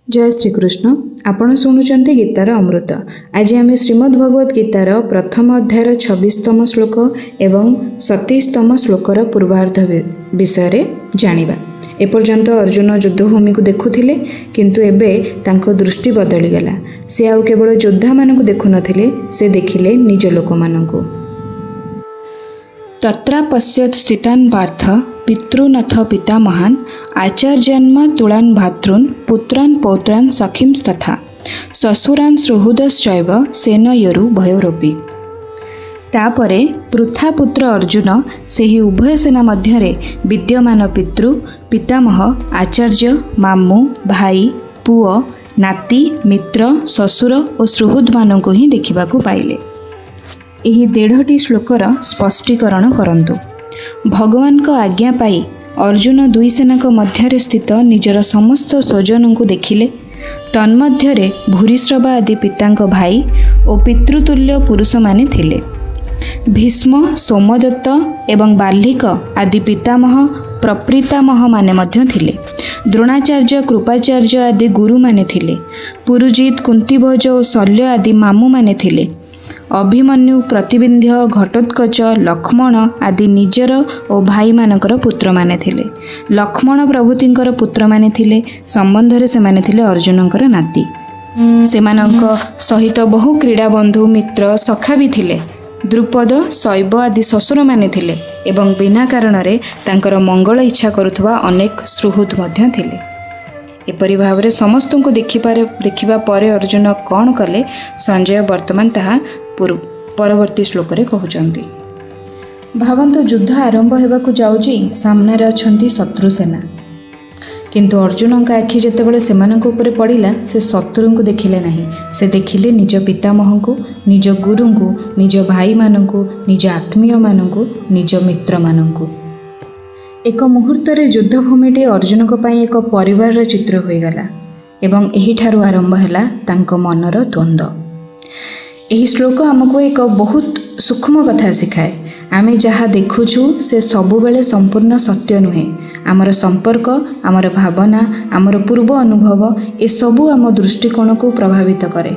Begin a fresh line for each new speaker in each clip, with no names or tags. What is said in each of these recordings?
जय श्रीकृष्ण। आपण शुणुंट गीतार अमृत। आज आम श्रीमद् भगवत गीतार प्रथम अध्यायर 26तम श्लोक एवं 27तम श्लोकर पूर्वार्ध विषय जानिबा। एपर्यंत अर्जुन युद्धभूमि को देखुथिले, किंतु एबे तांको दृष्टि बदलीगला। से आउ केवल योद्धा मानकु देखु नथिले, से देखिले निज लोक मानकु। तत्रा पश्यत् स्थितान् पार्थ पितॄनथ पितामहान् आचार्यान्मा तुलान् भातॄन् पुत्रान् पौत्रान् सखींस्तथा ससुरान् सुहृदश्चैव सेनयोरु भयोरपि। तापरे पृथा पुत्र अर्जुन सेही उभय सेना मध्यरे विद्यमान पितृ पितामह आचार्य मामू भाई पुओ नाती मित्र ससुर और सुहृद मानकु ही देखिबाकु पाइले। एही 1.5टी श्लोकर स्पष्टीकरण करंतु। भगवान को आज्ञा पाई अर्जुन दुई सेना मध्यरे स्थित निजर समस्त स्वजन को देखिले। तन्मध्यरे भूरिश्रवा आदि पितांक भाई और पितृतुल्य पुरुष माने थिले। भीष्म सोमदत्त एवं बाल्लिक आदि पितामह प्रप्रीतामह माने मध्य थिले। द्रोणाचार्य कृपाचार्य आदि गुरु माने थिले। पुरुजित कुंतीभोज और शल्य आदि मामू माने थिले। अभिमन्यु प्रतिबिंध्य घटोत्कच लक्ष्मण आदि निजर और भाई मानकर पुत्र माने थिले। लक्ष्मण प्रभुतिंकर पुत्र माने थिले। संबंधरे से माने थिले अर्जुनकर नाती। सेमानंक सहित बहु क्रीड़ा बंधु मित्र सखा भी थिले। द्रुपद शैव आदि ससुर माने थिले एवं बिना कारण रे तांकर मंगल इच्छा करुथवा अनेक सुहृद मध्य थिले। एपरि भाव समस्त को देखिबा परे अर्जुन कौन कले, संजय वर्तमान ताहा परवर्ती श्लोक रे कहउचंती। भावंतु युद्ध आरंभ हेबाकु जाउची, सामने रे अछंती शत्रु सेना, किंतु अर्जुन का आखि जेतेबेले सेमानक ऊपर पड़िला, से शत्रु को देखिले नहीं। से देखिले निज पितामह को, निज गुरु को, निज भाई मानकु, निज आत्मीय मानकु, निज मित्र मानकु। एक मुहूर्त रे युद्धभूमिटी अर्जुन को पाई एक परिवार चित्र होईगला एवं एही ठारू आरंभ हैला तांको मनर द्वंद्व। एही श्लोक आमको एक बहुत सूक्ष्म कथा सिखाए। आमे जहाँ देखुछु से सबुबेले संपूर्ण सत्य नुहे। आमर संपर्क, आमर भावना, आमर पूर्व अनुभव ए सबू आम दृष्टिकोण को प्रभावित करे।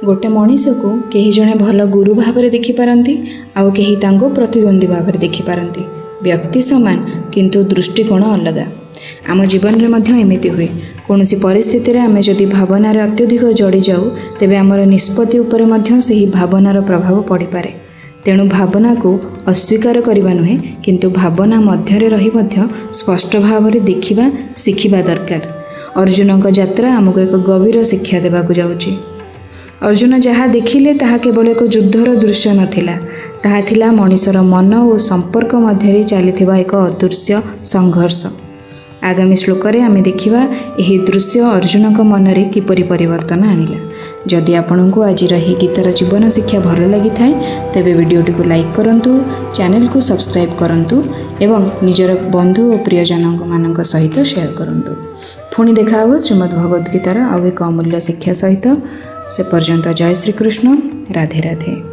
गोटे मनीष को कहीं जड़े भल गुरु भाव में देखिपारती, आउ कहीं तांको प्रतिद्वंदी भाव में देखिपारती। व्यक्ति समान किंतु दृष्टिकोण अलग। आम जीवन में मध्य एमिति हुए। कौन सी परिस्थिति रे आमे जदि भावनार अत्यधिक जड़ी जाऊ, तेबे आमर निष्पत्ति उपरे मध्य सेही भावनार प्रभाव पड़ी पारे। तेणु भावना को अस्वीकार करबा नुहे, किंतु भावना मध्यरे रही मध्य स्पष्ट भाव में देखिबा शिखिबा दरकार। अर्जुन का यात्रा आमको एक गभीर शिक्षा देबाकु जाउची। अर्जुन जहाँ देखिले ताहा केवल एक युद्धर दृश्य नथिला, ताहा थिला मनीषर मन और संपर्क मध्यरे चलीथिबा एक अदृश्य संघर्ष। आगामी श्लोक रे आमे देखिबा एही दृश्य अर्जुन का मन रे किपरि परिवर्तन आनिला। जदि आपनकु आज रही गीतार जीवन शिक्षा भल लगी थाए, तेबे वीडियोटी को लाइक करंतु, चैनल को सब्सक्राइब करंतु एवं निजर बंधु और प्रियजन मानक सहित शेयर करंतु। पुणी देखा श्रीमद् भगवत गीतार आउ एक अमूल्य शिक्षा सहित। से पर्यंत जय श्रीकृष्ण। राधे राधे।